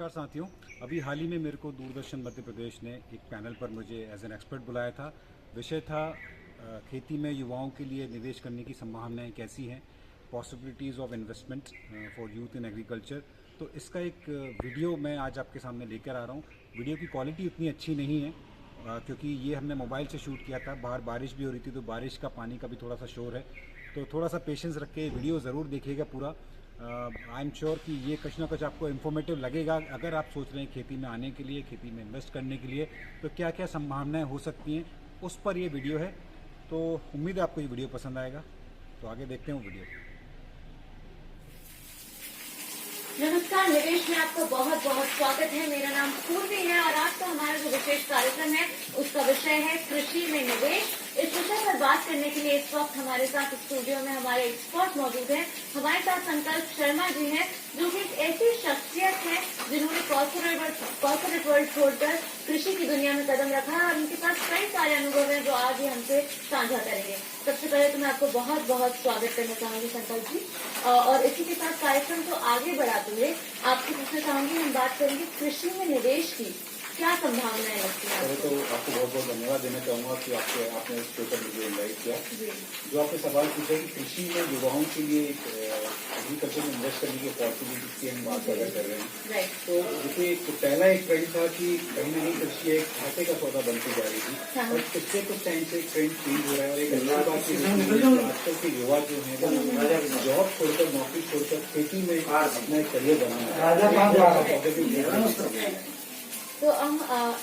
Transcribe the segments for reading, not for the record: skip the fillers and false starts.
नमस्कार साथियों। अभी हाल ही में मेरे को दूरदर्शन मध्य प्रदेश ने एक पैनल पर मुझे एज एन एक्सपर्ट बुलाया था। विषय था खेती में युवाओं के लिए निवेश करने की संभावनाएं कैसी हैं, possibilities of investment for youth in agriculture. तो इसका एक वीडियो मैं आज आपके सामने लेकर आ रहा हूँ। वीडियो की क्वालिटी उतनी अच्छी नहीं है क्योंकि ये हमने मोबाइल से शूट किया था। बाहर बारिश भी हो रही थी तो बारिश का पानी का भी थोड़ा सा शोर है, तो थोड़ा सा पेशेंस रख के वीडियो ज़रूर देखिएगा पूरा। आई एम श्योर कि ये कुछ ना कुछ आपको इन्फॉर्मेटिव लगेगा। अगर आप सोच रहे हैं खेती में आने के लिए, खेती में इन्वेस्ट करने के लिए, तो क्या क्या संभावनाएं हो सकती हैं उस पर ये वीडियो है। तो उम्मीद है आपको ये वीडियो पसंद आएगा। तो आगे देखते हैं वो वीडियो। नमस्कार, निवेश में आपका बहुत बहुत स्वागत है। मेरा नाम पूर्वी है और आज का हमारा जो विशेष कार्यक्रम है उसका विषय है कृषि में निवेश। इस विषय पर बात करने के लिए इस वक्त हमारे साथ स्टूडियो में हमारे एक्सपर्ट मौजूद हैं। हमारे साथ संकल्प शर्मा जी हैं, जो कि एक ऐसी शख्सियत है जिन्होंने कॉर्पोरेट वर्ल्ड छोड़कर कृषि की दुनिया में कदम रखा है और उनके पास कई सारे अनुभव हैं जो आज ये हमसे साझा करेंगे। सबसे पहले तो मैं आपको बहुत बहुत स्वागत करना चाहूंगी संकल्प जी, और इसी के साथ कार्यक्रम को आगे बढ़ाते हुए आपसे पूछना चाहूंगी, हम बात करेंगे कृषि में निवेश की क्या संभावनाएं लगती है? पहले तो आपको बहुत बहुत धन्यवाद देना चाहूंगा कि आपने इस पेपर मुझे इन्वाइट किया। जो आपने सवाल पूछा कि कृषि में युवाओं के लिए एग्रीकल्चर में इन्वेस्ट करने की अपॉर्चुनिटी की हम बात कर रहे हैं, तो देखिए पहला एक ट्रेंड था कि कहीं ना कहीं कृषि एक घाटे का सौदा बनती जा रही थी और पिछले कुछ टाइम से ट्रेंड चेंज हो रहा है। और एक अच्छी बात की आजकल के युवा जो है वो जॉब छोड़कर, नौकरी छोड़कर खेती में अपना एक करियर बनाना। तो हम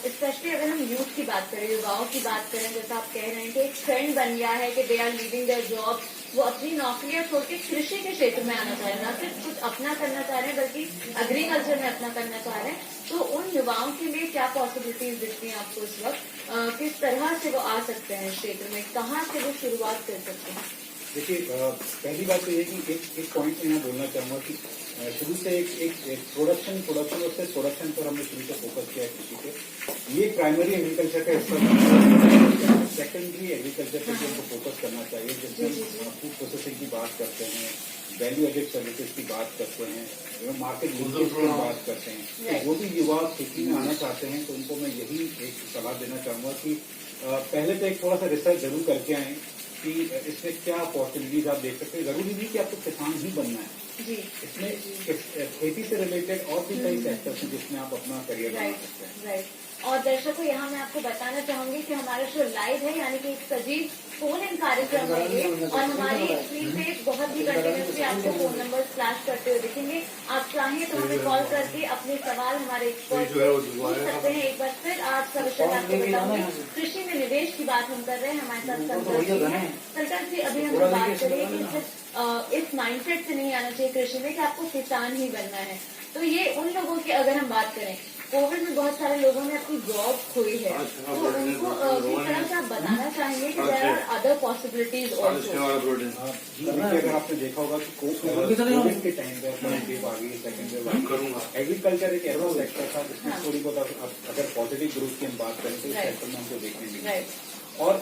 स्पेशली अगर हम यूथ की बात करें, युवाओं की बात करें, जैसा आप कह रहे हैं कि एक ट्रेंड बन गया है कि they are leaving their job, वो अपनी नौकरियां छोड़ के कृषि के क्षेत्र में आना चाह रहे हैं, न सिर्फ कुछ अपना करना चाह रहे हैं बल्कि एग्रीकल्चर में अपना करना चाह रहे हैं। तो उन युवाओं के लिए क्या पॉसिबिलिटीज दिखती हैं आपको इस वक्त? किस तरह से वो आ सकते हैं इस क्षेत्र में, कहाँ से वो शुरुआत कर सकते हैं? देखिए पहली बात तो ये कि एक पॉइंट मैं यहाँ बोलना चाहूंगा कि शुरू से एक प्रोडक्शन पर हमने शुरू से फोकस किया है कृषि पे। ये प्राइमरी एग्रीकल्चर का हिस्सा, सेकेंडरी एग्रीकल्चर पे हमको फोकस करना चाहिए, जिसमें फूड प्रोसेसिंग की बात करते हैं, वैल्यू एडेड सर्विसेज की बात करते हैं, मार्केट लिंकेज की बात करते हैं। तो जो भी युवा खेती में आना चाहते हैं तो उनको मैं यही एक सलाह देना चाहूंगा कि पहले तो एक थोड़ा सा रिसर्च जरूर करके आए कि इसमें क्या अपॉर्चुनिटीज आप देख सकते हैं। जरूरी नहीं कि आपको किसान ही बनना है, इसमें खेती से रिलेटेड और भी कई सेक्टर्स हैं जिसमें आप अपना करियर बना सकते हैं। और दर्शकों, यहाँ मैं आपको बताना चाहूंगी कि हमारा शो लाइव है, यानी कि एक सजीव फोन इन कार्यक्रम है ये, और हमारी स्क्रीन पे बहुत ही कंटिन्यूसली आपको फोन नंबर फ्लैश करते हुए दिखेंगे। आप चाहें तो हमें कॉल करके अपने सवाल हमारे एक्सपर्ट से पूछ सकते हैं। एक बार फिर आज का विषय आपको बताऊंगी, कृषि में निवेश की बात हम कर रहे हैं। हमारे साथ संकल्प जी, अभी हम बात करें कि सिर्फ इस माइंडसेट से नहीं आना चाहिए कृषि में कि आपको किसान ही बनना है। तो ये उन लोगों की अगर हम बात करें, कोविड में बहुत सारे लोगों ने अपनी जॉब खोई है, तो उनको किस तरह से आप बताना चाहेंगे कि there are other possibilities also? अगर आपने देखा होगा कि कोविड के टाइम पे एग्रीकल्चर एक ऐसा सेक्टर था जिसमें थोड़ी बहुत अगर पॉजिटिव ग्रोथ की हम बात करें तो इस सेक्टर में हमको देखने मिली। और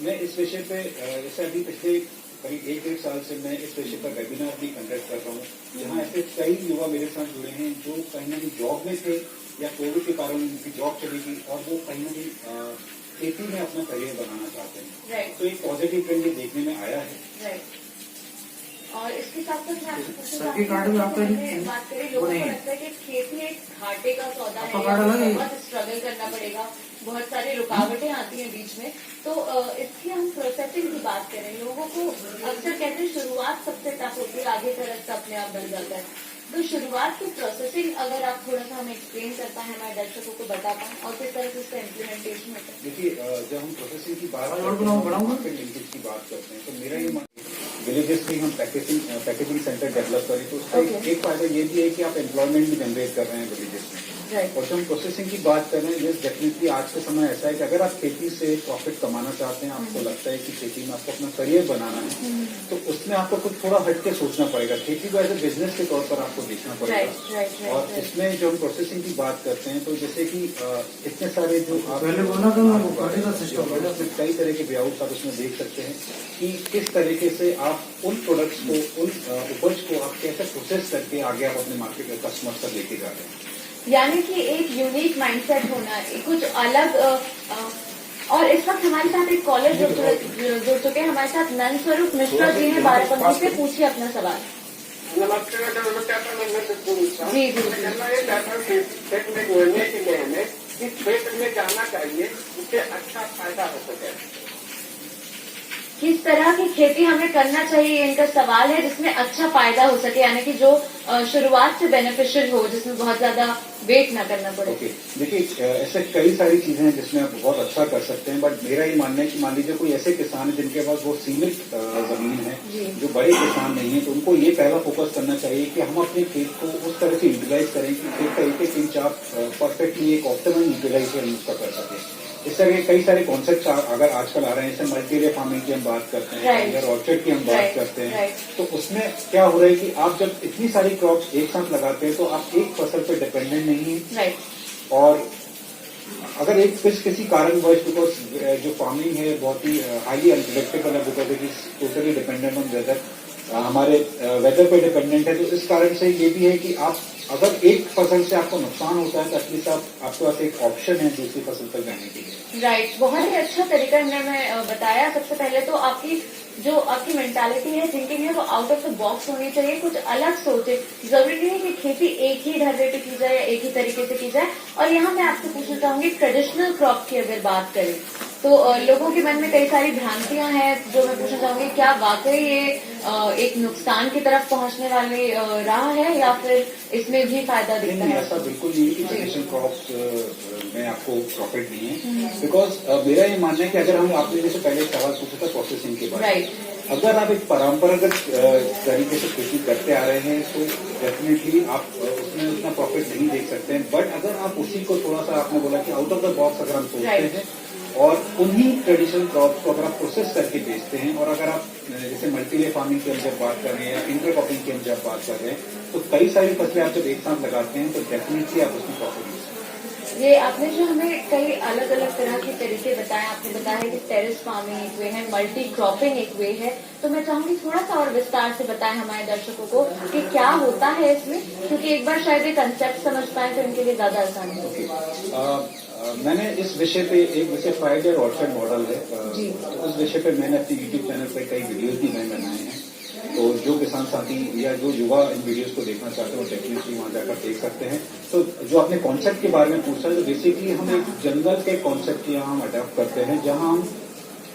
मैं इस विषय पे जैसे अभी पिछले करीब 1-1.5 साल से मैं इस विषय पर वेबिनार भी कंडक्ट कर रहा हूँ, जहाँ ऐसे कई युवा मेरे साथ जुड़े हैं जो कहीं ना कहीं जॉब में थे या कोविड के कारण उनकी जॉब चली गई और वो कहीं ना कहीं खेती में अपना करियर बनाना चाहते हैं। तो एक पॉजिटिव ट्रेंड ये देखने में आया है। और इसके साथ साथ मैं आपको बात करें, लोगों को लगता है कि खेती एक घाटे का सौदा है, बहुत स्ट्रगल करना पड़ेगा, बहुत सारी रुकावटें आती हैं बीच में। तो इसकी हम प्रोसेसिंग की बात करें, लोगों को अक्सर कहते हैं शुरुआत सबसे टफ होती है, आगे का रास्ता अपने आप बन जाता है। तो शुरुआत की प्रोसेसिंग अगर आप थोड़ा सा हमें एक्सप्लेन करता है, हमारे दर्शकों को बता पाएं, और किस तरह से इसका इम्प्लीमेंटेशन होता है? देखिए जब हम प्रोसेसिंग की बात करते हैं, मार्केट लिंकेज की बात करते हैं, तो मेरा ये विलेजेस में हम पैकेजिंग सेंटर डेवलप करें तो उसका एक फायदा ये भी है कि आप एम्प्लॉयमेंट भी जनरेट कर रहे हैं विलेजेस में। और जब हम प्रोसेसिंग की बात कर रहे हैं, यस डेफिनेटली आज के समय ऐसा है कि अगर आप खेती से प्रॉफिट कमाना चाहते हैं, आपको लगता है कि खेती में आपको अपना करियर बनाना है, तो उसमें आपको कुछ थोड़ा हट के सोचना पड़ेगा। खेती को एज ए बिजनेस के तौर पर आपको देखना पड़ेगा। और इसमें जो हम प्रोसेसिंग की बात करते हैं, तो जैसे कि इतने सारे जो आप कई तरह के वेआउट्स आप उसमें देख सकते हैं कि किस तरीके से आप उन प्रोडक्ट्स को, उन उपज को आप कैसे प्रोसेस करके आगे आप अपने मार्केट कस्टमर्स तक लेके जा रहे हैं। यानी कि एक यूनिक माइंडसेट होना, कुछ अलग और इस वक्त हमारे साथ एक कॉलर जुड़ चुके हैं हमारे साथ। नंद स्वरूप मिश्रा जी हैं बाराबंकी से, पूछिए अपना सवाल। नमस्कार मैडम, मैं चाहता हूँ मैं पूछता जी जी मैं जानना ये चाहता हूँ कि खेत में बोलने के लिए हमें किस खेत में जाना चाहिए उससे अच्छा फायदा हो सके। किस तरह की खेती हमें करना चाहिए, इनका सवाल है, जिसमें अच्छा फायदा हो सके, यानी कि जो शुरुआत से बेनिफिशियल हो, जिसमें बहुत ज्यादा वेट ना करना पड़े। ओके, देखिए ऐसे कई सारी चीजें हैं जिसमें आप बहुत अच्छा कर सकते हैं, बट मेरा ये मानना है कि मान लीजिए कोई ऐसे किसान है जिनके पास बहुत सीमित जमीन है, जो बड़े किसान नहीं है, तो उनको ये पहला फोकस करना चाहिए कि हम अपने खेत को उस तरह से यूटिलाइज करें कि खेत का एक इंच आप परफेक्टली एक ऑप्टिमल यूटिलाइजेशन उसका कर सकें। इस तरह के कई सारे कॉन्सेप्ट अगर आजकल आ रहे हैं, जैसे मल्टीलेयर फार्मिंग की हम बात करते हैं, अगर ऑर्चर्ड की हम बात करते हैं, तो उसमें क्या हो रहा है कि आप जब इतनी सारी क्रॉप्स एक साथ लगाते हैं तो आप एक फसल पर डिपेंडेंट नहीं है। और अगर एक किसी कारणवश, बिकॉज जो फार्मिंग है बहुत ही हाईली अनप्रेडिक्टेबल है, because it is totally dependent on whether, हमारे वेदर पे डिपेंडेंट है, तो इस कारण से ये भी है कि आप अगर एक फसल से आपको नुकसान होता है तो एटलीस्ट आपके पास एक ऑप्शन है दूसरी फसल तक जाने के लिए। राइट, बहुत ही अच्छा तरीका हमने बताया। सबसे पहले तो आपकी मेंटालिटी है, थिंकिंग है, वो आउट ऑफ द बॉक्स होनी चाहिए, कुछ अलग सोचे। जरूरी नहीं है कि खेती एक ही ढर्रे पे की जाए, एक ही तरीके से की जाए। और यहाँ मैं आपसे पूछना चाहूंगी, ट्रेडिशनल क्रॉप की अगर बात करें तो लोगों के मन में कई सारी भ्रांतियां हैं, जो मैं पूछना चाहूंगी, क्या वाकई ये एक नुकसान की तरफ पहुंचने वाली राह है या फिर इसमें भी फायदा दिखता है? ऐसा बिल्कुल नहीं है कि ट्रेडिशनल क्रॉप्स में आपको प्रॉफिट नहीं है, बिकॉज मेरा ये मानना है कि अगर हम आपने जैसे पहले एक सवाल पूछा था प्रोसेसिंग के बारे में, अगर आप एक परंपरागत तरीके से खेती करते आ रहे हैं तो डेफिनेटली आप उसमें उतना प्रॉफिट नहीं देख सकते हैं। बट अगर आप उसी को थोड़ा सा, आपने बोला कि आउट ऑफ द बॉक्स अगर हम सोचते हैं और उन्हीं ट्रेडिशनल क्रॉप्स को अगर आप प्रोसेस करके बेचते हैं, और अगर आप जैसे मल्टीलेयर फार्मिंग की हम जब बात कर रहे हैं या इंटरक्रॉपिंग की हम जब बात कर रहे हैं, तो कई सारी फसलें आप जब एक साथ लगाते हैं तो डेफिनेटली आप उसमें प्रॉफिट ले सकते हैं। ये आपने जो हमें कई अलग अलग तरह के तरीके बताए, आपने बताया कि टेरेस फार्मिंग एक वे है, मल्टी क्रॉपिंग एक वे है, तो मैं चाहूंगी थोड़ा सा और विस्तार से बताएं हमारे दर्शकों को कि क्या होता है इसमें, क्योंकि एक बार शायद ये कंसेप्ट समझ पाए तो इनके लिए ज्यादा आसानी होगी। मैंने इस विषय पे एक विषय फ्राइडे ऑर्चर्ड मॉडल है, उस विषय पे मैंने अपने यूट्यूब चैनल पे कई वीडियोज भी मैंने बनाए हैं, तो जो किसान साथी या जो युवा इन वीडियोस को देखना चाहते हैं वो डेफिनेटली वहां जाकर देख सकते हैं। तो जो आपने कॉन्सेप्ट के बारे में पूछा है, तो बेसिकली हम एक जंगल के कॉन्सेप्ट की यहाँ हम अडॉप्ट करते हैं, जहाँ हम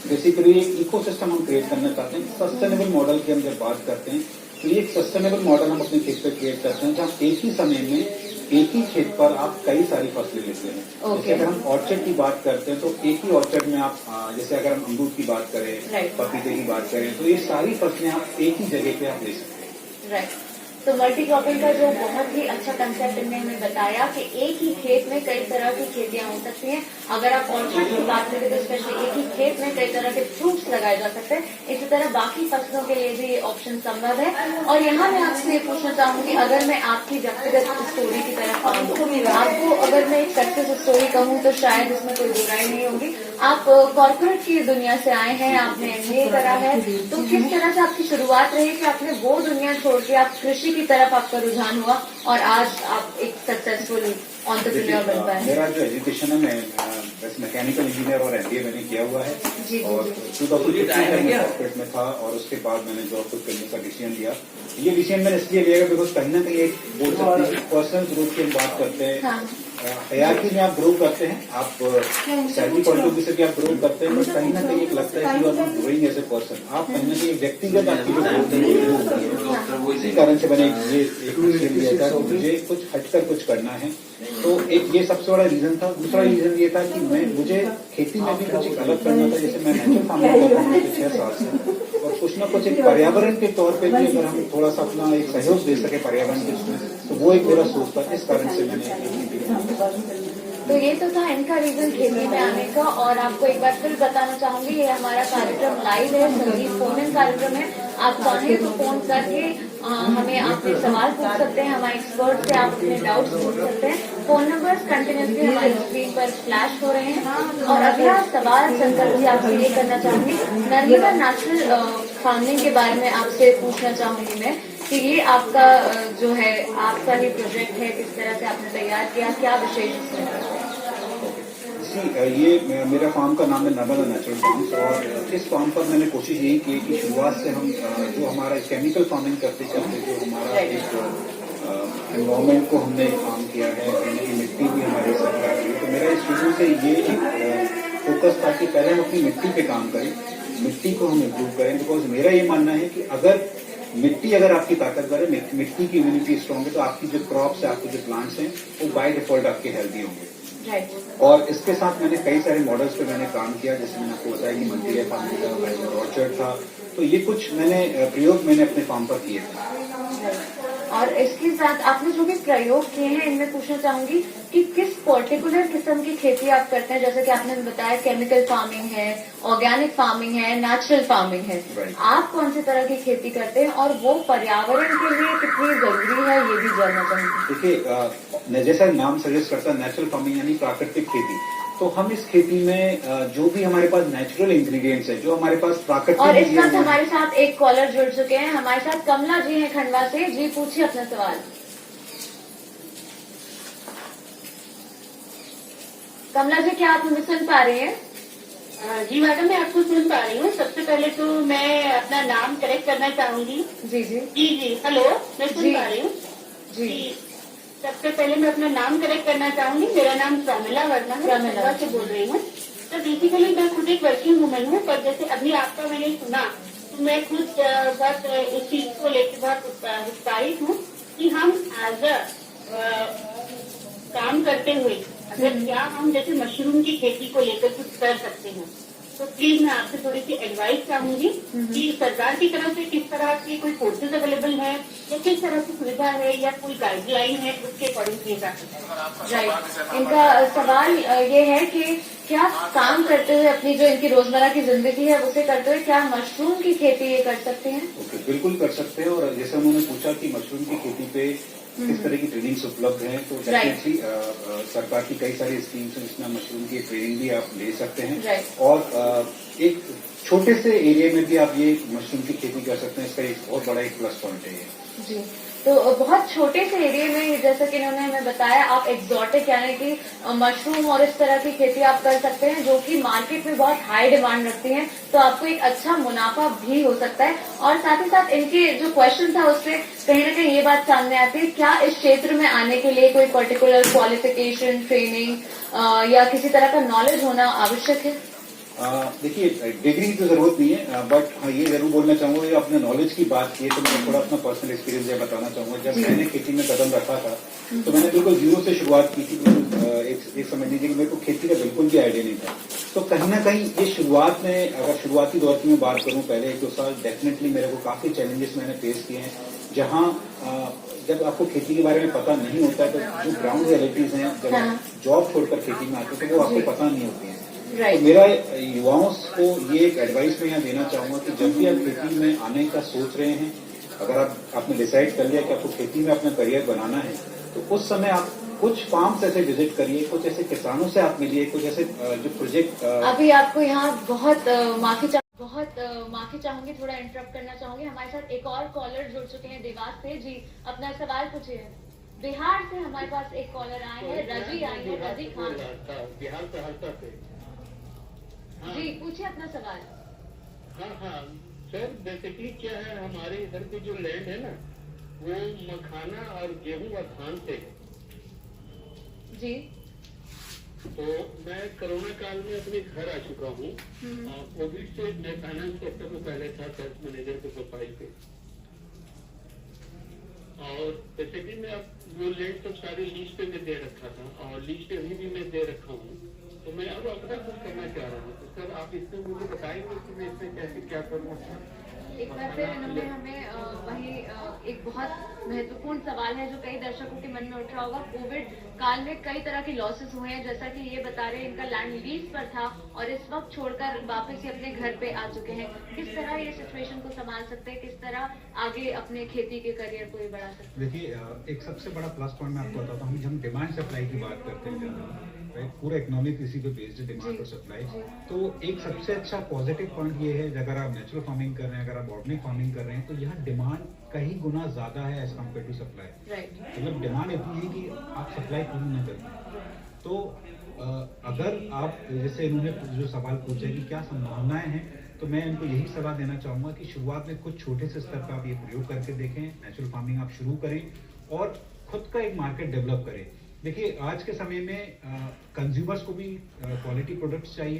बेसिकली एक इकोसिस्टम हम क्रिएट करना चाहते हैं। सस्टेनेबल मॉडल की हम जब बात करते हैं तो ये एक सस्टेनेबल मॉडल हम अपने खेत पे क्रिएट करते हैं, जहाँ एक ही समय में एक ही खेत पर आप कई सारी फसलें लेते हैं। जैसे अगर हम ऑर्चर्ड की बात करते हैं तो एक ही ऑर्चर्ड में आप जैसे अगर हम अमरूद की बात करें, पपीते की बात करें, तो ये सारी फसलें आप एक ही जगह पे आप ले सकते हैं। राइट, तो मल्टी क्रॉपिंग का जो बहुत ही अच्छा कंसेप्ट इन्होंने हमें बताया कि एक ही खेत में कई तरह की खेतियां हो सकती हैं। अगर आप ऑर्चर्ड की बात करें तो स्पेशली एक ही खेत में कई तरह के फ्रूट्स लगाए जा सकते हैं। इसी तरह बाकी फसलों के लिए भी ये ऑप्शन संभव है। और यहाँ मैं आपसे ये पूछना चाहूंगी, अगर मैं आपकी व्यक्तिगत स्टोरी की तरफ आऊँ, आपको अगर मैं एक सक्सेस स्टोरी कहूँ तो शायद इसमें कोई बुराई नहीं होगी। आप कॉर्पोरेट की दुनिया से आए हैं, आपने MBA करा है, तो किस तरह से आपकी शुरुआत रही कि आपने वो दुनिया छोड़ के आप कृषि की तरफ आपका रुझान हुआ और आज आप एक सक्सेसफुल एंटरप्रेन्योर बन पाए? मेरा जो एजुकेशन है, मैं बस मैकेनिकल इंजीनियर और MBA मैंने किया हुआ है, और 2015 में कॉर्पोरेट में था, और उसके बाद मैंने जॉब कुछ करने का डिसीजन लिया। ये डिसीजन मैंने इसलिए लिया बिकॉज कहीं ना कहीं एक बोल सकते हैं पर्सनल ग्रोथ की हम बात करते हैं, हयाती में आप ग्रो करते हैं, आप सैलरी पॉइंट ऑफ व्यू से भी आप ग्रो करते हैं, बट कहीं ना कहीं एक लगता है कि you are not growing as a person, आप कहीं ना कहीं व्यक्तिगत आपकी जो ग्रोथ है। इसी कारण से मैंने ये एक डिसीजन लिया था कि मुझे कुछ हटकर कुछ करना है, तो एक ये सबसे बड़ा रीजन था। दूसरा रीजन ये था कि मुझे खेती में भी कुछ अलग करना था। जैसे मैं नेचुरल फार्मिंग कर रहा हूँ 6 साल से, और कुछ ना कुछ एक पर्यावरण के तौर पे भी अगर हम थोड़ा सा अपना एक सहयोग दे सके पर्यावरण के उसमें, तो वो एक मेरा सोच था। इस कारण से मैंने तो ये तो था इनका रीजन खेती में आने का। और आपको एक बार फिर बताना चाहूंगी, ये हमारा कार्यक्रम लाइव है, संगीत फोन इन कार्यक्रम है। आप चाहें तो फोन करके हमें आपके सवाल पूछ सकते हैं, हमारे एक्सपर्ट से आप अपने डाउट्स पूछ सकते हैं। फोन नंबर्स कंटिन्यूसली हमारी स्क्रीन पर फ्लैश हो रहे हैं। और अगला सवाल संकल्प जी आपसे ये करना चाहूंगी, नर्मदा नेचुरल फार्मिंग के बारे में आपसे पूछना चाहूंगी मैं कि ये आपका जो है आपका ही प्रोजेक्ट है, किस तरह से आपने तैयार किया, क्या विशेष इसमें है? ये मेरा फार्म का नाम है नर्मदा नेचुरल फार्म्स, और इस फार्म पर मैंने कोशिश यही की कि शुरुआत से हम जो हमारा केमिकल फार्मिंग करते करते जो हमारा एक एनवायरमेंट को हमने काम किया है, कहीं की मिट्टी भी हमारे साथ आ रही है। तो मेरा इस शुरू से ये एक फोकस था कि पहले हम अपनी मिट्टी पे काम करें, मिट्टी को हम इम्प्रूव करें। बिकॉज मेरा ये मानना है कि मिट्टी अगर आपकी ताकतवर है, मिट्टी की इम्यूनिटी स्ट्रांग है, तो आपकी जो क्रॉप्स है, आपके जो प्लांट्स हैं, वो बाय डिफॉल्ट आपके हेल्दी होंगे। और इसके साथ मैंने कई सारे मॉडल्स पे मैंने काम किया, जैसे मैंने आपको बताया कि मल्टीरियर फार्मिंग था, ऑर्चर्ड था, तो ये कुछ प्रयोग मैंने अपने फार्म पर किए थे। और इसके साथ आपने जो भी प्रयोग किए हैं, इनमें पूछना चाहूंगी कि किस पर्टिकुलर किस्म की खेती आप करते हैं? जैसे कि आपने बताया केमिकल फार्मिंग है, ऑर्गेनिक फार्मिंग है, नेचुरल फार्मिंग है। आप कौन सी तरह की खेती करते हैं और वो पर्यावरण के लिए कितनी जरूरी है, ये भी जानना चाहूंगी। देखिए, जैसा नाम सजेस्ट करता है नेचुरल फार्मिंग यानी प्राकृतिक खेती, तो हम इस खेती में जो भी हमारे पास नेचुरल इंग्रेडिएंट्स है, जो हमारे पास प्राकृतिक, और इस वक्त हमारे साथ एक कॉलर जुड़ चुके हैं, हमारे साथ कमला जी हैं खंडवा से। जी पूछिए अपना सवाल। कमला जी, क्या आप हमें सुन पा रही हैं? जी मैडम, मैं आपको सुन पा रही हूँ। सबसे पहले तो मैं अपना नाम करेक्ट करना चाहूंगी। जी जी जी जी, हेलो, मैं सुन पा रही हूँ जी। सबसे पहले मैं अपना नाम करेक्ट करना चाहूंगी। मेरा नाम प्रमिला वर्मा है, खंडवा से बोल रही हूँ। तो बेसिकली मैं खुद एक वर्किंग वुमन हूँ, पर जैसे अभी आपका मैंने सुना तो मैं खुद बहुत इस चीज को लेकर बहुत उत्साहित हूँ कि हम एज अ काम करते हुए अगर क्या हम जैसे मशरूम की खेती को लेकर कुछ कर सकते हैं, तो प्लीज मैं आपसे थोड़ी सी एडवाइस चाहूंगी कि सरकार की तरफ से किस तरह की कोई कोर्सेज अवेलेबल है या किस तरह की सुविधा है या कोई गाइडलाइन है, उसके अकॉर्डिंग किए जा सकते हैं। राइट, इनका सवाल ये है कि क्या काम करते हुए अपनी जो इनकी रोजमर्रा की जिंदगी है उसे करते हुए क्या मशरूम की खेती ये कर सकते हैं? ओके, बिल्कुल कर सकते हैं। और जैसे उन्होंने पूछा कि मशरूम की खेती पे किस तरह की ट्रेनिंग्स उपलब्ध हैं, तो डेफिनेटली सरकार की कई सारी स्कीम्स हैं जिसमें मशरूम की ट्रेनिंग भी आप ले सकते हैं। और एक छोटे से एरिया में भी आप ये मशरूम की खेती कर सकते हैं, इसका एक बहुत बड़ा एक प्लस पॉइंट है ये। जी, तो बहुत छोटे से एरिया में जैसा कि इन्होंने हमें बताया, आप एक्सोटिक यानी कि मशरूम और इस तरह की खेती आप कर सकते हैं जो कि मार्केट में बहुत हाई डिमांड रखती हैं, तो आपको एक अच्छा मुनाफा भी हो सकता है। और साथ ही साथ इनके जो क्वेश्चन था उससे कहीं न कहीं ये बात सामने आती है, क्या इस क्षेत्र में आने के लिए कोई पर्टिकुलर क्वालिफिकेशन, ट्रेनिंग या किसी तरह का नॉलेज होना आवश्यक है? देखिए, डिग्री की तो जरूरत नहीं है, बट हाँ ये जरूर बोलना चाहूंगा कि आपने नॉलेज की बात की है तो मैं थोड़ा अपना पर्सनल एक्सपीरियंस ये बताना चाहूंगा। जब मैंने खेती में कदम रखा था तो मैंने बिल्कुल जीरो से शुरुआत की थी। एक समझ लीजिए कि मेरे को खेती का बिल्कुल भी आइडिया नहीं था। तो कहीं ना कहीं ये शुरुआत में, अगर शुरुआती दौर की मैं बात करूं, पहले 1-2 साल डेफिनेटली मेरे को काफी चैलेंजेस मैंने फेस किए हैं, जहां जब आपको खेती के बारे में पता नहीं होता है तो जो ग्राउंड रियलिटीज हैं, जब आप जॉब छोड़कर खेती में आते हैं तो वो आपको पता नहीं होती है। तो मेरा युवाओं को ये एक एडवाइस मैं यहाँ देना चाहूंगा कि जब भी आप खेती में आने का सोच रहे हैं, अगर आपने डिसाइड कर लिया कि आपको खेती में अपना करियर बनाना है, तो उस समय आप कुछ फार्म्स ऐसे विजिट करिए, कुछ ऐसे किसानों से आप मिलिए, कुछ ऐसे जो प्रोजेक्ट। अभी आपको यहाँ बहुत माफी चाहूंगी, थोड़ा इंटरप्ट करना चाहूंगी। हमारे साथ एक और कॉलर जुड़ चुके हैं देवास से। जी अपना सवाल पूछिए। बिहार से हमारे पास एक कॉलर आए हैं, रजी आई है, रजी खान। बिहार से हल्का से। जी पूछिए अपना सवाल। हाँ सर, बेसिकली क्या है, हमारे इधर की जो लैंड है ना, वो मखाना और गेहूं और धान से है। जी, तो मैं कोरोना काल में अपने घर आ चुका हूँ। कोविड से मैं फाइनेंस सेक्टर में पहले था, सेल्स मैनेजर के प्रोफाइल पे। और बेसिकली मैं अब वो लैंड सब सारी लीज पे मैं दे रखा था और लीज पे अभी भी मैं दे रखा हूँ। तो मैं अब अपना कुछ करना चाह रहा हूँ, तो सर आप इसमें मुझे बताएंगे कि मैं इसमें कैसे क्या करूँ? एक बार फिर इन्होंने हमें वही एक बहुत महत्वपूर्ण सवाल है जो कई दर्शकों के मन में उठ रहा होगा। कोविड काल में कई तरह के लॉसेस हुए हैं, जैसा कि ये बता रहे हैं इनका लैंड लीज पर था और इस वक्त छोड़कर वापस ही अपने घर पे आ चुके हैं। किस तरह ये सिचुएशन को संभाल सकते हैं, किस तरह आगे अपने खेती के करियर को ये बढ़ा सकते हैं? देखिए, एक सबसे बड़ा प्लस पॉइंट मैं आपको बताता हूँ। हम डिमांड सप्लाई की बात करते हैं, पूरा इकोनॉमिक इसी पे बेस्ड है, डिमांड और सप्लाई। तो एक सबसे अच्छा पॉजिटिव पॉइंट ये है, अगर आप नेचुरल फार्मिंग कर रहे हैं, अगर आप ऑर्गेनिक फार्मिंग कर रहे हैं, तो यहाँ डिमांड कहीं गुना ज्यादा है as compare to supply. Right. मतलब डिमांड इतनी है कि आप सप्लाई पूरी नहीं कर पाए। तो अगर आप जैसे इन्होंने जो सवाल पूछा है कि क्या संभावनाएं हैं, तो मैं इनको यही सलाह देना चाहूंगा कि शुरुआत में कुछ छोटे से स्तर पर आप ये प्रयोग करके देखें, नेचुरल फार्मिंग आप शुरू करें और खुद का एक मार्केट डेवलप करें। देखिए आज के समय में कंज्यूमर्स को भी क्वालिटी प्रोडक्ट्स चाहिए,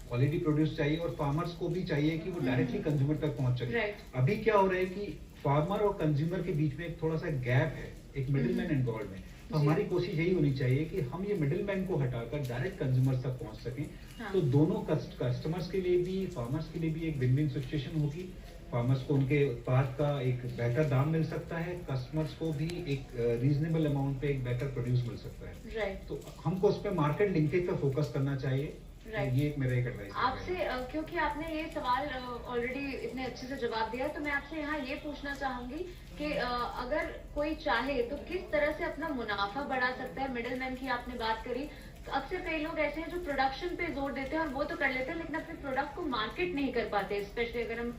क्वालिटी प्रोड्यूस चाहिए, और फार्मर्स को भी चाहिए कि वो डायरेक्टली कंज्यूमर तक पहुंच सके। Right. अभी क्या हो रहा है कि फार्मर और कंज्यूमर के बीच में एक थोड़ा सा गैप है, एक मिडिल मैन इन्वॉल्व है। तो हमारी कोशिश यही होनी चाहिए कि हम ये मिडिल मैन को हटाकर डायरेक्ट कंज्यूमर तक पहुंच सकें। हाँ। तो दोनों कस्टमर्स के लिए भी, फार्मर्स के लिए भी एक विन विन सिचुएशन होगी। फार्मर्स को उनके उत्पाद का एक बेहतर दाम मिल सकता है, कस्टमर्स को भी एक रीजनेबल अमाउंट पे एक बेहतर प्रोड्यूस मिल सकता है। राइट। तो हमको उस पर मार्केट लिंकेज पे फोकस करना चाहिए। Right. ये एक मेरा एक एडवाइस है। आपसे क्योंकि आपने ये सवाल ऑलरेडी इतने अच्छे से जवाब दिया, तो मैं आपसे यहाँ ये पूछना चाहूंगी कि अगर कोई चाहे तो किस तरह से अपना मुनाफा बढ़ा सकता है। मिडिल मैन की आपने बात करी, तो अक्सर कई लोग ऐसे हैं जो प्रोडक्शन पे जोर देते हैं और वो तो कर लेते हैं, लेकिन अपने प्रोडक्ट को मार्केट नहीं कर पाते। स्पेशली अगर हम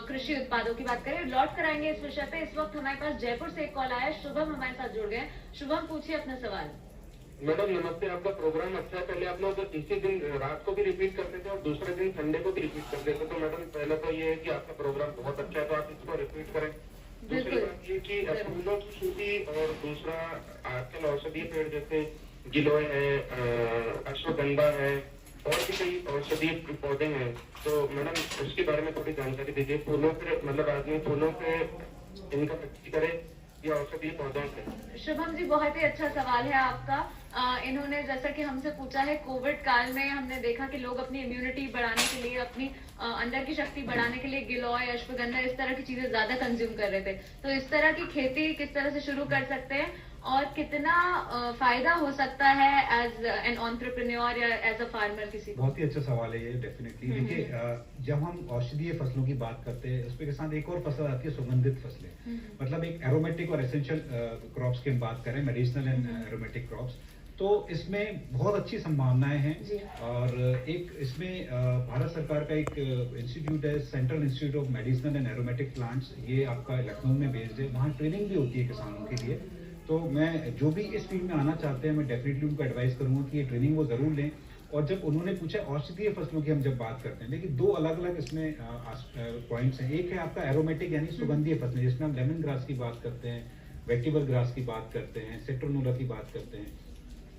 कृषि उत्पादों की बात करें, लौट कराएंगे इस विषय पे। इस वक्त हमारे पास जयपुर से एक कॉल आया है, शुभम हमारे साथ जुड़ गए। शुभम, पूछिए अपना सवाल। मैडम नमस्ते, आपका प्रोग्राम अच्छा है। पहले आप लोग इसी दिन रात को भी रिपीट करते थे और दूसरे दिन संडे को भी रिपीट करते थे। तो मैडम पहले तो ये है कि आपका प्रोग्राम बहुत अच्छा है, तो आप इसको रिपीट करें। दूसरी बात ये कि फूलों की खेती और दूसरा आजकल औषधीय पेड़ जैसे गिलोय है, अश्वगंधा है और भी कई औषधीय पौधे हैं, तो मैडम उसके बारे में थोड़ी जानकारी दीजिए। फूलों पे मतलब आदमी फूलों पे इनका खेती करे या औषधीय पौधों से? शुभम जी, बहुत ही अच्छा सवाल है आपका। इन्होंने जैसा कि हमसे पूछा है, कोविड काल में हमने देखा कि लोग अपनी इम्यूनिटी बढ़ाने के लिए, अपनी अंदर की शक्ति बढ़ाने के लिए गिलोय, अश्वगंधा, इस तरह की चीजें ज्यादा कंज्यूम कर रहे थे। तो इस तरह की खेती किस तरह से शुरू कर सकते हैं और कितना फायदा हो सकता है एज एन एंटरप्रेन्योर या एज अ फार्मर किसी को? बहुत ही अच्छा सवाल है ये, डेफिनेटली। देखिए जब हम औषधीय फसलों की बात करते हैं, उसके साथ एक और फसल आती है सुगंधित फसलें। मतलब एक एरोमेटिक और एसेंशियल क्रॉप्स की हम बात करें, मेडिसिनल एंड एरोमेटिक क्रॉप्स, तो इसमें बहुत अच्छी संभावनाएं हैं। और एक इसमें भारत सरकार का एक इंस्टीट्यूट है, central institute of medicinal and aromatic plants, ये आपका लखनऊ में बेस्ड है। वहाँ ट्रेनिंग भी होती है किसानों के लिए। तो मैं जो भी इस फील्ड में आना चाहते हैं, मैं डेफिनेटली उनको एडवाइस करूंगा कि ये ट्रेनिंग वो जरूर लें। और जब उन्होंने पूछा औषधीय फसलों की हम जब बात करते हैं, लेकिन दो अलग अलग इसमें पॉइंट्स हैं। एक है आपका एरोमेटिक यानी सुगंधीय फसलें, जिसमें हम लेमन ग्रास की बात करते हैं, वेजिटेबल ग्रास की बात करते हैं, सिट्रोनोला की बात करते हैं,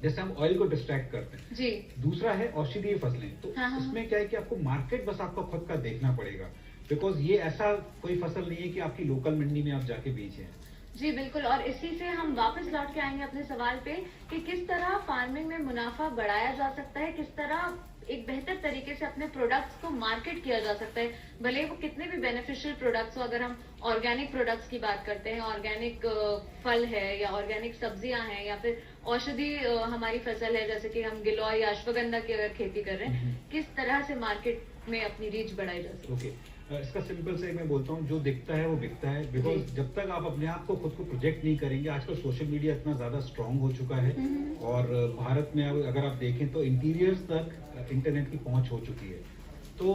जैसे हम ऑयल को डिस्ट्रैक्ट करते हैं जी। दूसरा है औषधीय फसलें। तो इसमें क्या है कि आपको मार्केट बस आपका खुद का देखना पड़ेगा, बिकॉज ये ऐसा कोई फसल नहीं है कि आपकी लोकल मंडी में आप जाके बेचें। जी बिल्कुल, और इसी से हम वापस लौट के आएंगे अपने सवाल पे कि किस तरह फार्मिंग में मुनाफा बढ़ाया जा सकता है, किस तरह एक बेहतर तरीके से अपने प्रोडक्ट्स को मार्केट किया जा सकता है, भले वो कितने भी बेनिफिशियल प्रोडक्ट्स हो। अगर हम ऑर्गेनिक प्रोडक्ट्स की बात करते हैं, ऑर्गेनिक फल है या ऑर्गेनिक सब्जियां हैं या फिर औषधि हमारी फसल है, जैसे कि हम गिलोय या अश्वगंधा की अगर खेती कर रहे हैं, किस तरह से मार्केट में अपनी रीच बढ़ाई जा सकती है? ओके, इसका सिंपल से मैं बोलता हूँ, जो दिखता है वो बिकता है। बिकॉज जब तक आप अपने आप को खुद को प्रोजेक्ट नहीं करेंगे, आजकल सोशल मीडिया इतना ज्यादा स्ट्रांग हो चुका है और भारत में अगर आप देखें तो इंटीरियर्स तक इंटरनेट की पहुंच हो चुकी है। तो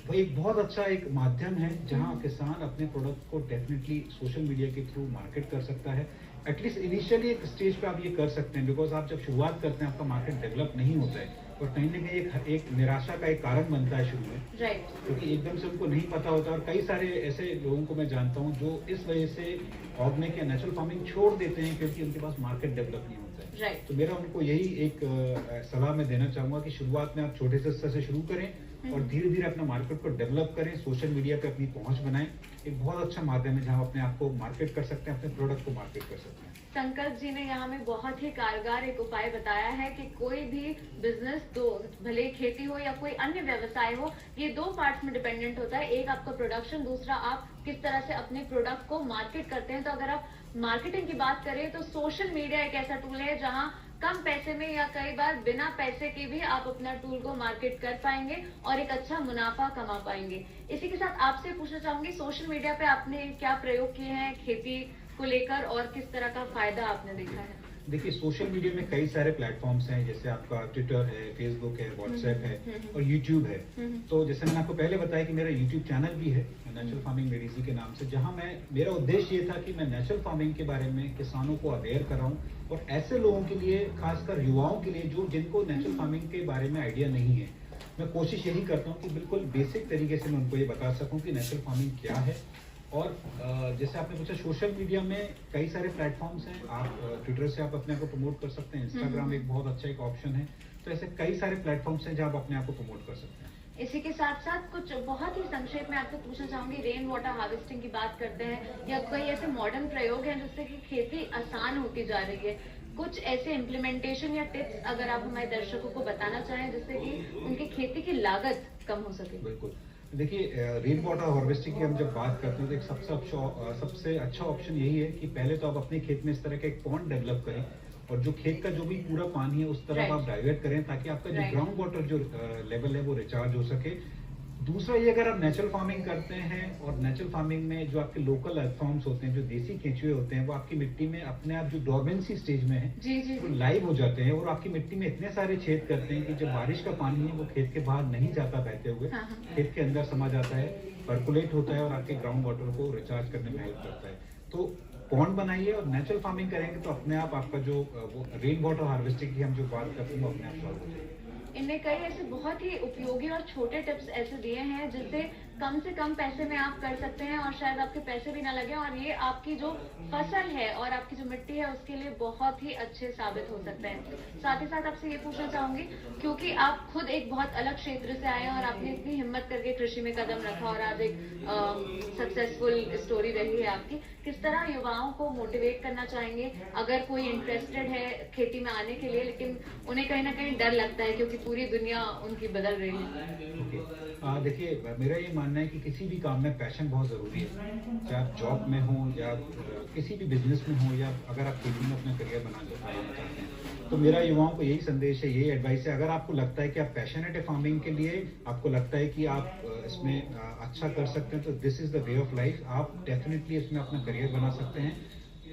वो एक बहुत अच्छा एक माध्यम है जहां किसान अपने प्रोडक्ट को डेफिनेटली सोशल मीडिया के थ्रू मार्केट कर सकता है। एटलीस्ट इनिशियली एक स्टेज पे आप ये कर सकते हैं, बिकॉज आप जब शुरुआत करते हैं आपका मार्केट डेवलप नहीं होता है और कहीं ना कहीं एक निराशा का एक कारण बनता है शुरू में, राइट। क्योंकि एकदम से उनको नहीं पता होता। और कई सारे ऐसे लोगों को मैं जानता हूँ जो इस वजह से ऑर्गेनिक या नेचुरल फार्मिंग छोड़ देते हैं क्योंकि उनके पास मार्केट डेवलप नहीं होता है। राइट। तो मेरा उनको यही एक सलाह मैं देना चाहूंगा कि शुरुआत में आप छोटे से स्तर से शुरू करें और धीरे धीरे अपना मार्केट को डेवलप करें, सोशल मीडिया पे अपनी पहुंच बनाएं। एक बहुत अच्छा माध्यम है जहां अपने आप को मार्केट कर सकते हैं, अपने प्रोडक्ट को मार्केट कर सकते हैं। संकल्प जी ने यहाँ में बहुत ही कारगर एक उपाय बताया है कि कोई भी बिजनेस, दो भले खेती हो या कोई अन्य व्यवसाय हो, ये दो पार्ट्स में डिपेंडेंट होता है। एक आपका प्रोडक्शन, दूसरा आप किस तरह से अपने प्रोडक्ट को मार्केट करते हैं। तो अगर आप मार्केटिंग की बात करें तो सोशल मीडिया एक ऐसा टूल है जहां कम पैसे में या कई बार बिना पैसे के भी आप अपना टूल को मार्केट कर पाएंगे और एक अच्छा मुनाफा कमा पाएंगे। इसी के साथ आपसे पूछना चाहूंगी, सोशल मीडिया पे आपने क्या प्रयोग किए हैं खेती को लेकर और किस तरह का फायदा आपने देखा है? देखिए सोशल मीडिया में कई सारे प्लेटफॉर्म्स हैं, जैसे आपका ट्विटर है, फेसबुक है, व्हाट्सएप है और यूट्यूब है। तो जैसे मैंने आपको पहले बताया कि मेरा यूट्यूब चैनल भी है नेचुरल फार्मिंग मेडिसी के नाम से, जहां मेरा उद्देश्य ये था कि मैं नेचुरल फार्मिंग के बारे में किसानों को अवेयर कराऊं और ऐसे लोगों के लिए, खासकर युवाओं के लिए जिनको नेचुरल फार्मिंग के बारे में आइडिया नहीं है, मैं कोशिश यही करता हूँ कि बिल्कुल बेसिक तरीके से मैं उनको ये बता सकूँ कि नेचुरल फार्मिंग क्या है। और जैसे आपने पूछा, सोशल मीडिया में कई सारे प्लेटफॉर्म्स हैं, आप ट्विटर से आप अपने आप को प्रमोट कर सकते हैं, इंस्टाग्राम एक बहुत अच्छा एक ऑप्शन है, तो ऐसे कई सारे प्लेटफॉर्म्स हैं जहाँ आप अपने आप को प्रमोट कर सकते हैं। इसी के साथ साथ कुछ बहुत ही संक्षेप में आपको पूछना चाहूंगी, रेन वाटर हार्वेस्टिंग की बात करते हैं या कोई ऐसे मॉडर्न प्रयोग हैं जिससे कि खेती आसान होती जा रही है, कुछ ऐसे इम्प्लीमेंटेशन या टिप्स अगर आप हमारे दर्शकों को बताना चाहें जिससे कि उनकी खेती की लागत कम हो सके। बिल्कुल, देखिए रेन वाटर हार्वेस्टिंग की हम जब बात करते हैं तो एक सबसे अच्छा ऑप्शन यही है कि पहले तो आप अपने खेत में इस तरह का एक पॉन्ड डेवलप करें और जो खेत का जो भी पूरा पानी है उस तरफ आप डाइवर्ट करें ताकि आपका जो ग्राउंड वाटर जो लेवल है वो रिचार्ज हो सके। दूसरा ये, अगर आप नेचुरल फार्मिंग करते हैं और नेचुरल फार्मिंग में जो आपके लोकल अर्थफॉर्म्स होते हैं, जो देसी केंचुए होते हैं, वो आपकी मिट्टी में अपने आप जो डोरमेंसी स्टेज में है वो लाइव हो जाते हैं और आपकी मिट्टी में इतने सारे छेद करते हैं कि जब बारिश का पानी है वो खेत के बाहर नहीं जाता बहते हुए, खेत के अंदर समा जाता है, पर्कुलेट होता है और आपके ग्राउंड वाटर को रिचार्ज करने में हेल्प करता है। तो पॉन्ड बनाइए और नेचुरल फार्मिंग करेंगे तो अपने आप आपका जो वो रेन वाटर हार्वेस्टिंग की हम जो बात करते हैं वो अपने आप सॉल्व हो जाएगी। इनने कई ऐसे बहुत ही उपयोगी और छोटे टिप्स ऐसे दिए हैं जिससे कम से कम पैसे में आप कर सकते हैं और शायद आपके पैसे भी ना लगे और ये आपकी जो फसल है और आपकी जो मिट्टी है उसके लिए बहुत ही अच्छे साबित हो सकते हैं। साथ ही साथ आपसे ये पूछना चाहूंगी, क्योंकि आप खुद एक बहुत अलग क्षेत्र से आए हैं और आपने इतनी हिम्मत करके कृषि में कदम रखा और आज एक सक्सेसफुल स्टोरी रही है आपकी, किस तरह युवाओं को मोटिवेट करना चाहेंगे अगर कोई इंटरेस्टेड है खेती में आने के लिए लेकिन उन्हें कहीं ना कहीं डर लगता है क्योंकि पूरी दुनिया उनकी बदल रही है? देखिए मेरा ये मानना है कि किसी भी काम में पैशन बहुत जरूरी है, चाहे आप जॉब में हो या किसी भी बिजनेस में हो या अगर आप खेती में अपना करियर बनाना चाहते हैं। तो मेरा युवाओं को यही संदेश है, यही एडवाइस है, अगर आपको लगता है कि आप पैशनेट है फार्मिंग के लिए, आपको लगता है कि आप इसमें अच्छा कर सकते हैं, तो this is the way of life. आप डेफिनेटली इसमें अपना करियर बना सकते हैं।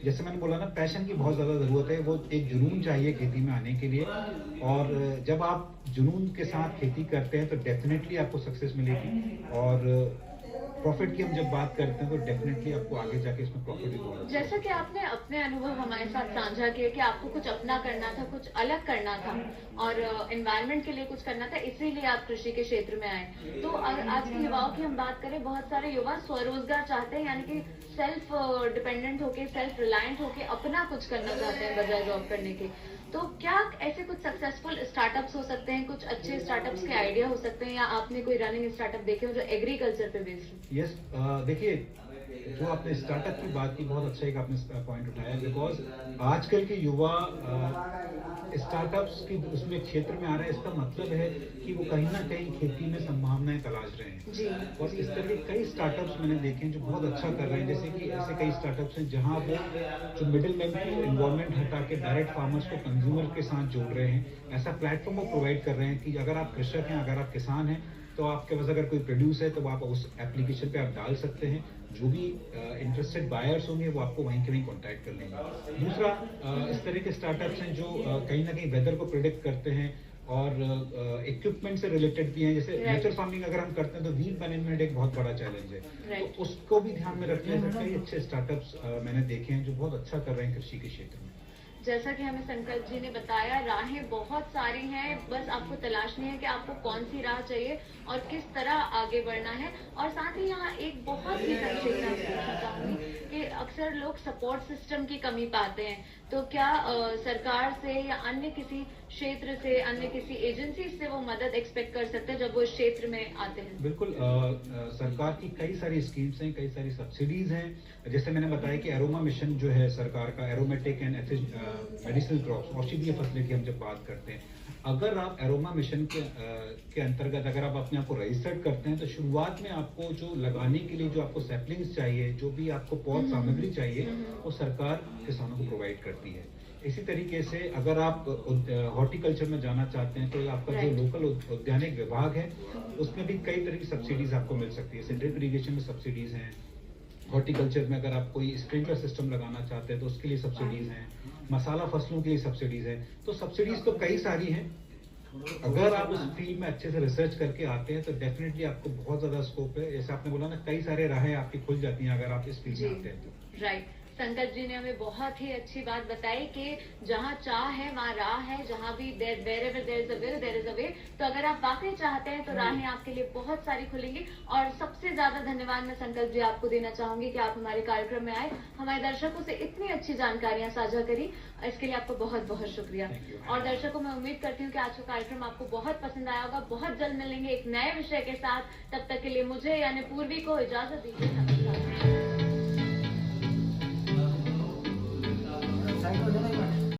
जैसे मैंने बोला ना, पैशन की बहुत ज़्यादा ज़रूरत है, वो एक जुनून चाहिए खेती में आने के लिए, और जब आप जुनून के साथ खेती करते हैं तो डेफिनेटली आपको सक्सेस मिलेगी। और प्रॉफिट की हम जब बात करते हैं तो डेफिनेटली आपको आगे जाके इसमें प्रॉफिट भी होगा। जैसा कि आपने अपने अनुभव हमारे साथ साझा किए कि आपको कुछ अपना करना था, कुछ अलग करना था और एनवायरनमेंट के लिए कुछ करना था, इसीलिए आप कृषि के क्षेत्र में आए। तो आज के युवाओं की हम बात करें, बहुत सारे युवा स्वरोजगार चाहते हैं, यानी कि सेल्फ डिपेंडेंट होके, सेल्फ रिलायंट होके अपना कुछ करना चाहते हैं बजाय जॉब करने के। तो क्या ऐसे कुछ सक्सेसफुल स्टार्टअप्स हो सकते हैं, कुछ अच्छे स्टार्टअप्स के आइडिया हो सकते हैं, या आपने कोई रनिंग स्टार्टअप देखे हो जो एग्रीकल्चर पे बेस्ड हो? यस, देखिए जो आपने स्टार्टअप की बात की, बहुत अच्छा एक आपने पॉइंट उठाया, बिकॉज आजकल के युवा स्टार्टअप्स की उसमें क्षेत्र में आ रहे हैं। इसका मतलब है कि वो कहीं ना कहीं खेती में संभावनाएं तलाश रहे हैं जी। और इस तरह के कई स्टार्टअप्स मैंने देखे हैं जो बहुत अच्छा कर रहे हैं। जैसे कि ऐसे कई स्टार्टअप्स हैं जहां वो जो मिडिल मैन की इन्वॉल्वमेंट हटा के डायरेक्ट फार्मर्स को कंज्यूमर के साथ जोड़ रहे हैं। ऐसा प्लेटफॉर्म वो प्रोवाइड कर रहे हैं कि अगर आप कृषक हैं, अगर आप किसान हैं, तो आपके पास अगर कोई प्रोड्यूस है तो आप उस एप्लीकेशन पे आप डाल सकते हैं। जो भी इंटरेस्टेड बायर्स होंगे वो आपको वहीं के वहीं कॉन्टैक्ट कर लेंगे। दूसरा, इस तरह के स्टार्टअप्स हैं जो कहीं ना कहीं वेदर को प्रेडिक्ट करते हैं और इक्विपमेंट से रिलेटेड भी हैं। जैसे नेचुरल फार्मिंग अगर हम करते हैं तो वीड मैनेजमेंट एक बहुत बड़ा चैलेंज है, तो उसको भी ध्यान में रखने से कई अच्छे स्टार्टअप्स मैंने देखे हैं जो बहुत अच्छा कर रहे हैं कृषि के क्षेत्र में। जैसा कि हमें संकल्प जी ने बताया, राहें बहुत सारी हैं, बस आपको तलाशनी है कि आपको कौन सी राह चाहिए और किस तरह आगे बढ़ना है। और साथ ही यहाँ एक बहुत ही संक्षेप में पूछना चाहूंगी कि अक्सर लोग सपोर्ट सिस्टम की कमी पाते हैं, तो क्या सरकार से या अन्य किसी क्षेत्र से, अन्य किसी एजेंसी से वो मदद एक्सपेक्ट कर सकते हैं जब वो इस क्षेत्र में आते हैं? बिल्कुल, सरकार की कई सारी स्कीम्स हैं, कई सारी सब्सिडीज हैं। जैसे मैंने बताया कि एरोमा मिशन जो है सरकार का, एरोमेटिक एंड मेडिसिनल क्रॉप्स, औषधीय फसलें की हम जब बात करते हैं, अगर आप एरोमा मिशन के अंतर्गत अगर आप अपने आप को रजिस्टर्ड करते हैं तो शुरुआत में आपको जो लगाने के लिए जो आपको सैपलिंग्स चाहिए, जो भी आपको पौध सामग्री चाहिए, वो सरकार किसानों को प्रोवाइड करती है। इसी तरीके से अगर आप हॉर्टिकल्चर में जाना चाहते हैं तो आपका जो लोकल उद्यानिक विभाग है उसमें भी कई तरह की सब्सिडीज आपको मिल सकती है। ड्रिप इरीगेशन में सब्सिडीज हैं, हॉर्टिकल्चर में अगर आप कोई स्प्रिंकलर सिस्टम लगाना चाहते हैं तो उसके लिए सब्सिडीज हैं, मसाला फसलों के लिए सब्सिडीज हैं। तो सब्सिडीज तो कई सारी हैं। अगर आप उस फील्ड में अच्छे से रिसर्च करके आते हैं तो डेफिनेटली आपको बहुत ज्यादा स्कोप है। जैसे आपने बोला ना, कई सारे राहें आपकी खुल जाती हैं अगर आप इस फील्ड में आते हैं तो। राइट। संकल्प जी ने हमें बहुत ही अच्छी बात बताई कि जहाँ चाह है वहाँ राह है, जहाँ भी wherever there is a will there is a way। तो अगर आप वाकई चाहते हैं तो राहें आपके लिए बहुत सारी खुलेंगी। और सबसे ज्यादा धन्यवाद मैं संकल्प जी आपको देना चाहूंगी कि आप हमारे कार्यक्रम में आए, हमारे दर्शकों से इतनी अच्छी जानकारियां साझा करी। इसके लिए आपको बहुत बहुत शुक्रिया। और दर्शकों, मैं उम्मीद करती हूँ कि आज का कार्यक्रम आपको बहुत पसंद आया होगा। बहुत जल्द मिलेंगे एक नए विषय के साथ। तब तक के लिए मुझे यानी पूर्वी को इजाजत दीजिए। नमस्कार।